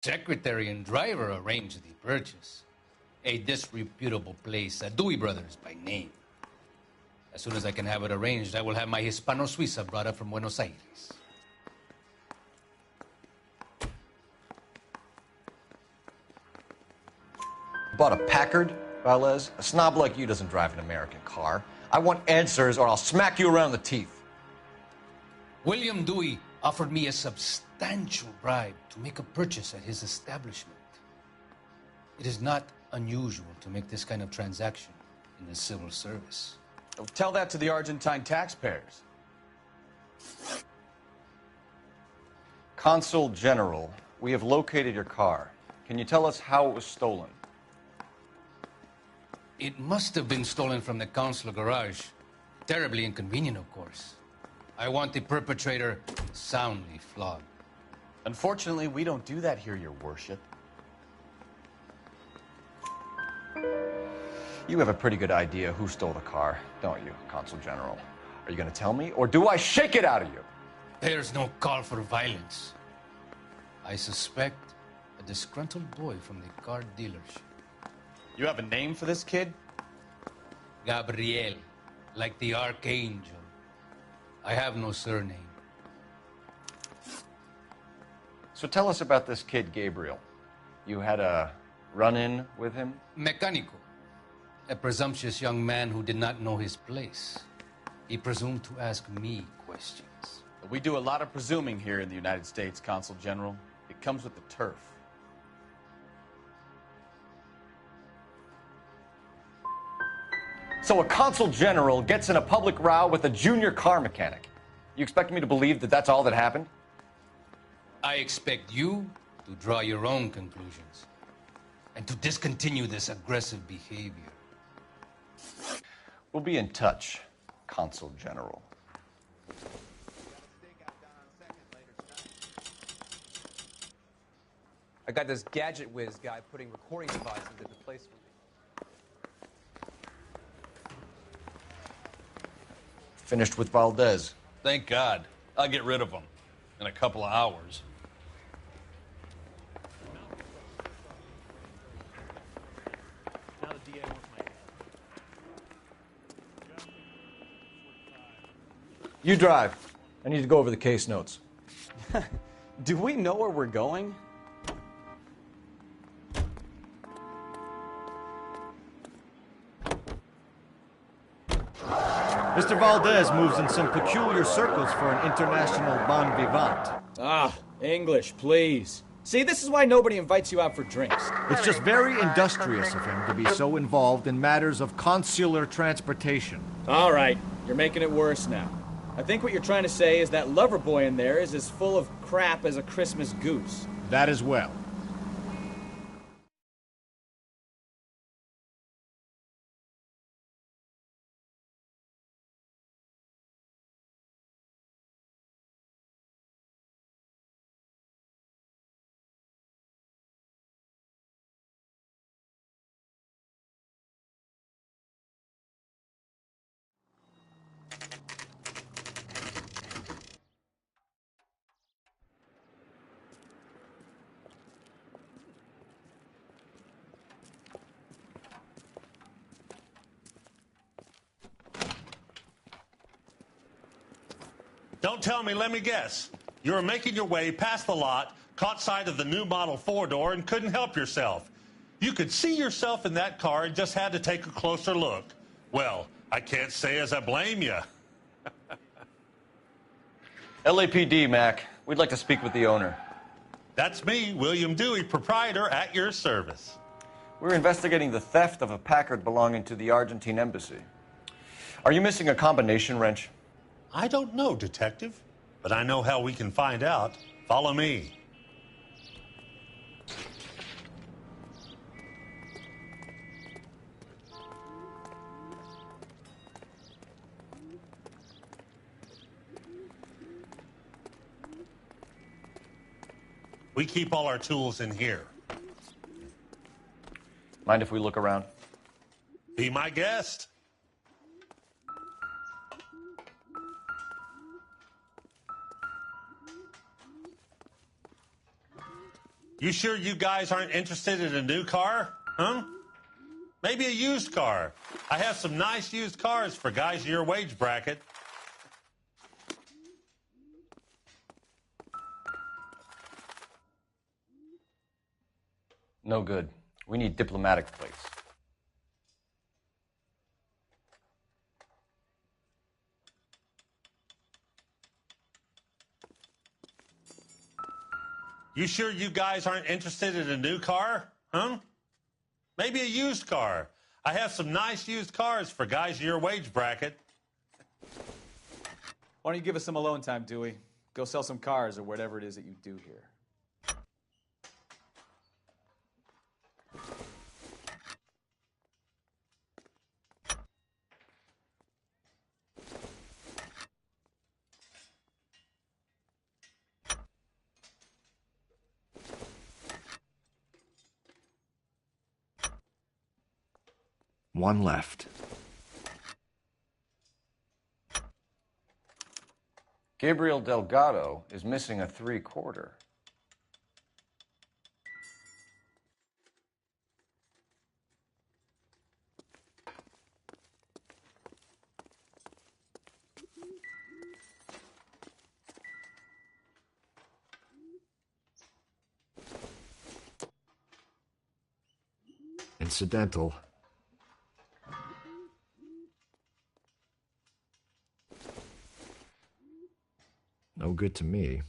Secretary and driver arranged the purchase. A disreputable place, Dewey Brothers by name. As soon as I can have it arranged, I will have my Hispano Suiza brought up from Buenos Aires. Bought a Packard, Valdes? A snob like you doesn't drive an American car. I want answers or I'll smack you around the teeth. William Dewey offered me a substantial bribe to make a purchase at his establishment. It is not unusual to make this kind of transaction in the civil service. Tell that to the Argentine taxpayers. Consul General, we have located your car. Can you tell us how it was stolen? It must have been stolen from the consular garage. Terribly inconvenient, of course. I want the perpetrator soundly flogged. Unfortunately, we don't do that here, Your Worship. You have a pretty good idea who stole the car, don't you, Consul General? Are you going to tell me, or do I shake it out of you? There's no call for violence. I suspect a disgruntled boy from the car dealership. You have a name for this kid? Gabriel, like the archangel. I have no surname. So tell us about this kid, Gabriel. You had a run-in with him? Mecánico, a presumptuous young man who did not know his place. He presumed to ask me questions. We do a lot of presuming here in the United States, Consul General. It comes with the turf. So a consul general gets in a public row with a junior car mechanic. You expect me to believe that that's all that happened? I expect you to draw your own conclusions and to discontinue this aggressive behavior. We'll be in touch, Consul General. I got this gadget whiz guy putting recording devices into place for me. Finished with Valdez. Thank God. I'll get rid of him in a couple of hours. Now the DA wants my head. You drive. I need to go over the case notes. Do we know where we're going? Mr. Valdez moves in some peculiar circles for an international bon vivant. Ah, English, please. See, this is why nobody invites you out for drinks. It's just very industrious of him to be so involved in matters of consular transportation. All right, you're making it worse now. I think what you're trying to say is that lover boy in there is as full of crap as a Christmas goose. That as well. Don't tell me, let me guess. You were making your way past the lot, caught sight of the new model four-door, and couldn't help yourself. You could see yourself in that car and just had to take a closer look. Well, I can't say as I blame you. LAPD, Mac. We'd like to speak with the owner. That's me, William Dewey, proprietor, at your service. We're investigating the theft of a Packard belonging to the Argentine embassy. Are you missing a combination wrench? I don't know, Detective, but I know how we can find out. Follow me. We keep all our tools in here. Mind if we look around? Be my guest. You sure you guys aren't interested in a new car? Huh? Maybe a used car. I have some nice used cars for guys in your wage bracket. No good. We need diplomatic plates. You sure you guys aren't interested in a new car? Huh? Maybe a used car. I have some nice used cars for guys in your wage bracket. Why don't you give us some alone time, Dewey? Go sell some cars or whatever it is that you do here. One left. Gabriel Delgado is missing a 3/4. Incidental. No good to me.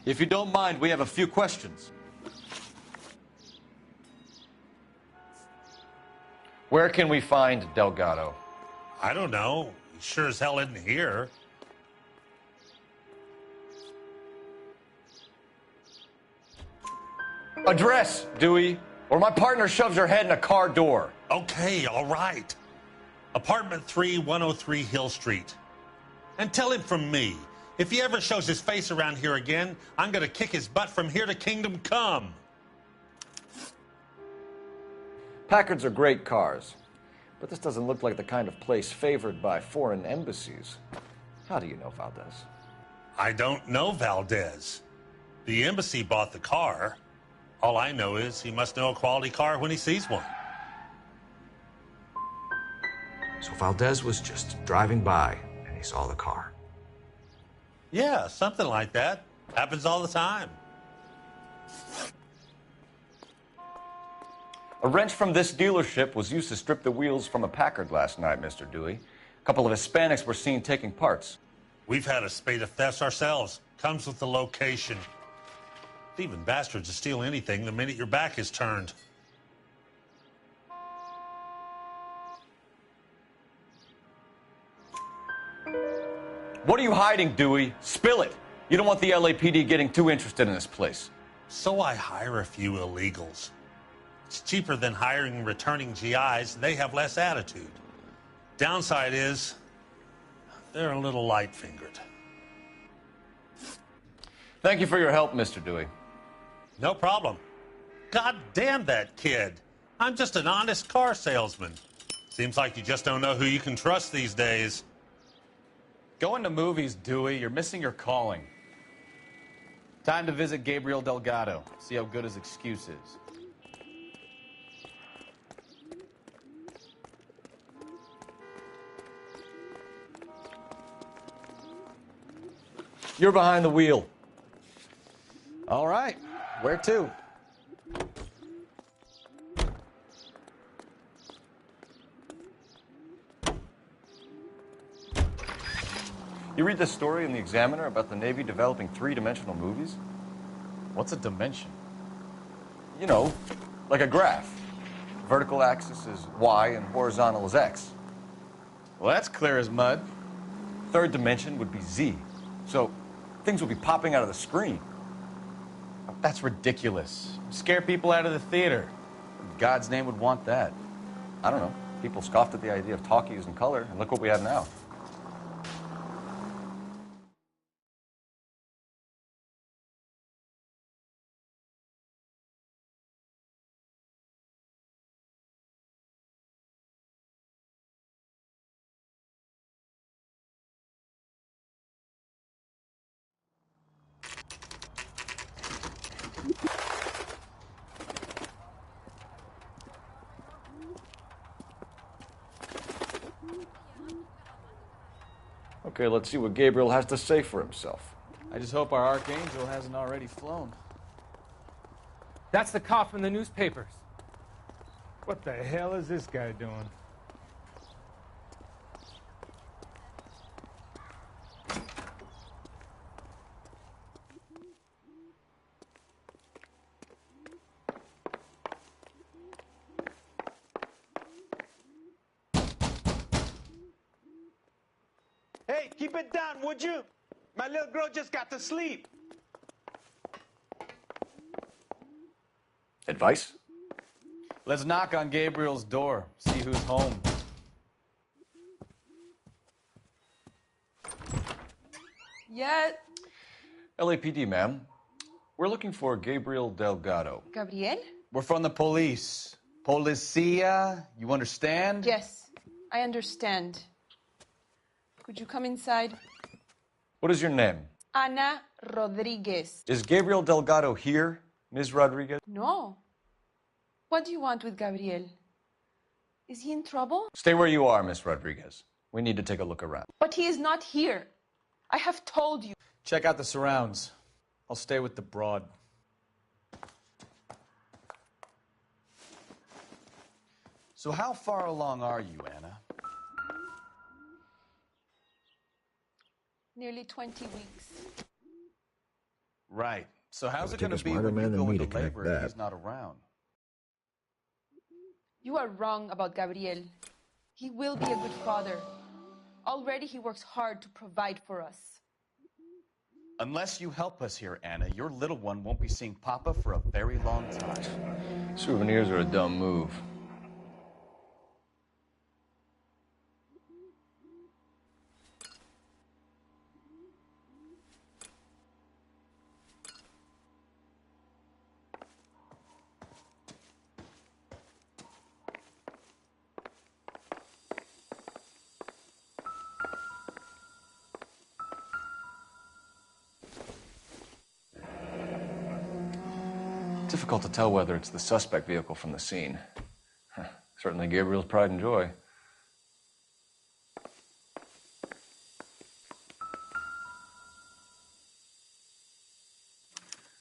If you don't mind, we have a few questions. Where can we find Delgado? I don't know. He sure as hell isn't here. Address, Dewey, or my partner shoves her head in a car door. Okay, all right. Apartment 3, 103 Hill Street. And tell him from me, if he ever shows his face around here again, I'm going to kick his butt from here to Kingdom Come. Packards are great cars, but this doesn't look like the kind of place favored by foreign embassies. How do you know Valdez? I don't know Valdez. The embassy bought the car. All I know is he must know a quality car when he sees one. So Valdez was just driving by and he saw the car. Yeah, something like that. Happens all the time. A wrench from this dealership was used to strip the wheels from a Packard last night, Mr. Dewey. A couple of Hispanics were seen taking parts. We've had a spate of thefts ourselves. Comes with the location. Thieving bastards to steal anything the minute your back is turned. What are you hiding, Dewey? Spill it. You don't want the LAPD getting too interested in this place. So I hire a few illegals. It's cheaper than hiring returning GIs. They have less attitude. Downside is, they're a little light-fingered. Thank you for your help, Mr. Dewey. No problem. God damn that kid. I'm just an honest car salesman. Seems like you just don't know who you can trust these days. Going to movies, Dewey. You're missing your calling. Time to visit Gabriel Delgado. See how good his excuse is. You're behind the wheel. All right. Where to? You read this story in the Examiner about the Navy developing three-dimensional movies? What's a dimension? You know, like a graph. Vertical axis is Y and horizontal is X. Well, that's clear as mud. Third dimension would be Z. So things would be popping out of the screen. That's ridiculous. Scare people out of the theater. In God's name would want that. I don't know. People scoffed at the idea of talkies in color, and look what we have now. Okay, let's see what Gabriel has to say for himself. I just hope our archangel hasn't already flown. That's the cop in the newspapers. What the hell is this guy doing? Hey, keep it down, would you? My little girl just got to sleep. Advice? Let's knock on Gabriel's door, see who's home. Yeah. LAPD, ma'am. We're looking for Gabriel Delgado. Gabriel? We're from the police. Policia, you understand? Yes, I understand. Could you come inside? What is your name? Ana Rodriguez. Is Gabriel Delgado here, Ms. Rodriguez? No. What do you want with Gabriel? Is he in trouble? Stay where you are, Miss Rodriguez. We need to take a look around. But he is not here. I have told you. Check out the surrounds. I'll stay with the broad. So how far along are you, Anna? Nearly 20 weeks. Right. So how's it It would going take to a be smarter when you man than go me into to connect labor if that. he's not around? You are wrong about Gabriel. He will be a good father. Already he works hard to provide for us. Unless you help us here, Anna, your little one won't be seeing Papa for a very long time. Souvenirs are a dumb move. Difficult to tell whether it's the suspect vehicle from the scene. Certainly Gabriel's pride and joy.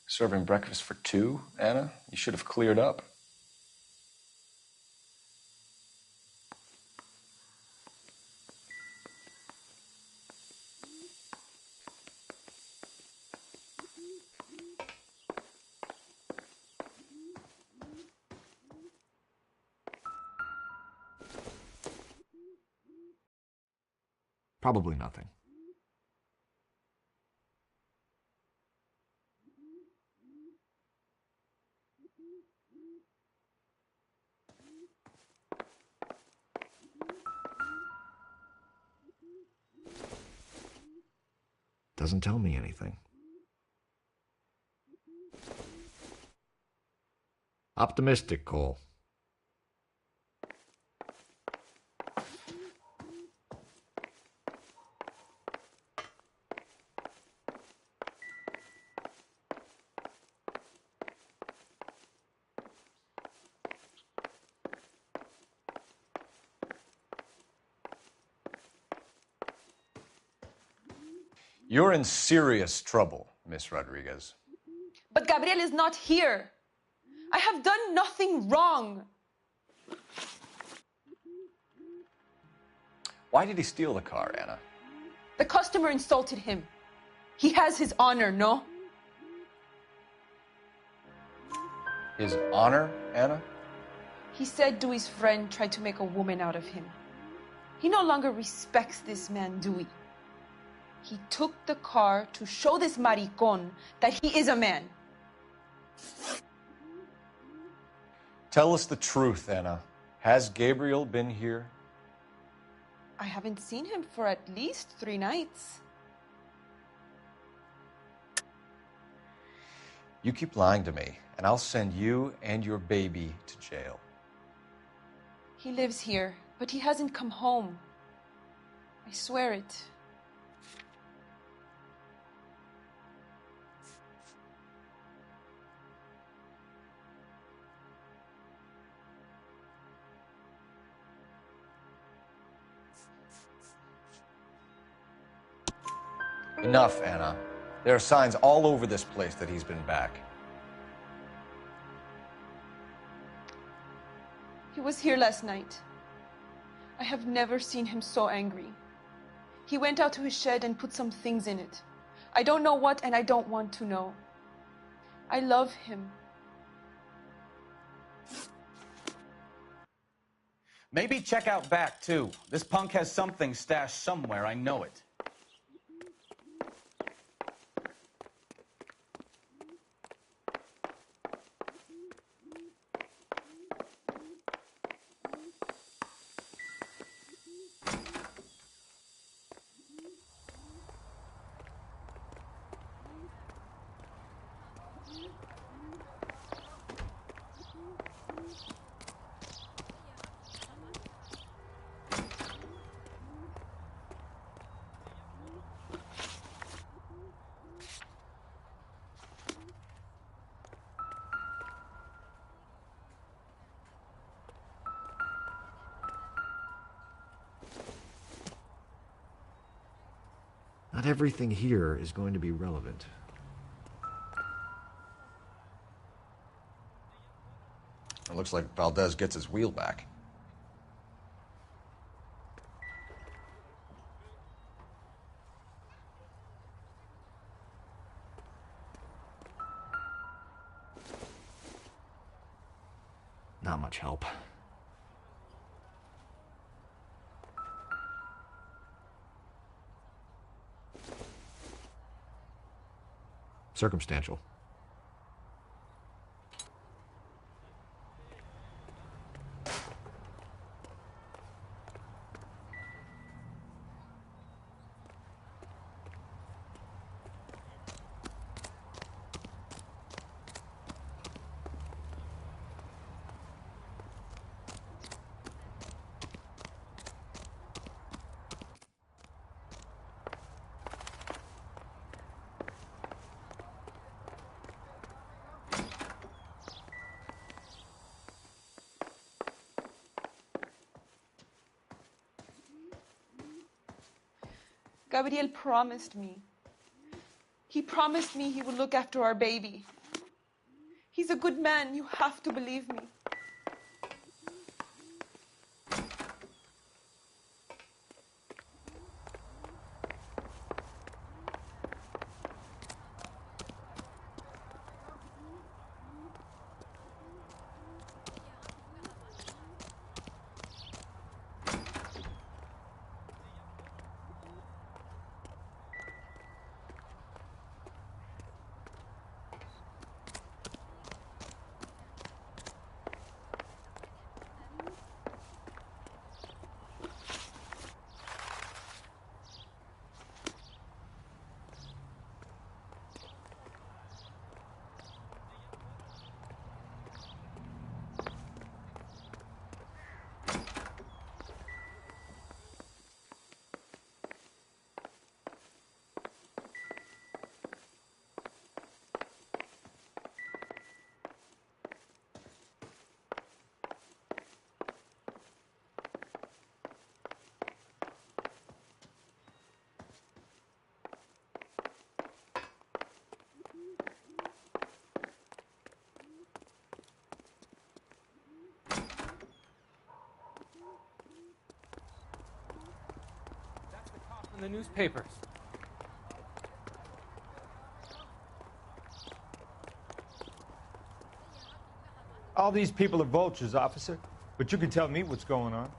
Serving breakfast for two, Anna? You should have cleared up. Probably nothing. Doesn't tell me anything. Optimistic, Cole. You're in serious trouble, Miss Rodriguez. But Gabriel is not here. I have done nothing wrong. Why did he steal the car, Anna? The customer insulted him. He has his honor, no? His honor, Anna? He said Dewey's friend tried to make a woman out of him. He no longer respects this man, Dewey. He took the car to show this maricón that he is a man. Tell us the truth, Anna. Has Gabriel been here? I haven't seen him for at least 3 nights. You keep lying to me, and I'll send you and your baby to jail. He lives here, but he hasn't come home. I swear it. Enough, Anna. There are signs all over this place that he's been back. He was here last night. I have never seen him so angry. He went out to his shed and put some things in it. I don't know what, and I don't want to know. I love him. Maybe check out back, too. This punk has something stashed somewhere, I know it. Not everything here is going to be relevant. It looks like Valdez gets his wheel back. Not much help. Circumstantial. Gabriel promised me. He promised me he would look after our baby. He's a good man. You have to believe me. In the newspapers. All these people are vultures, officer. But you can tell me what's going on.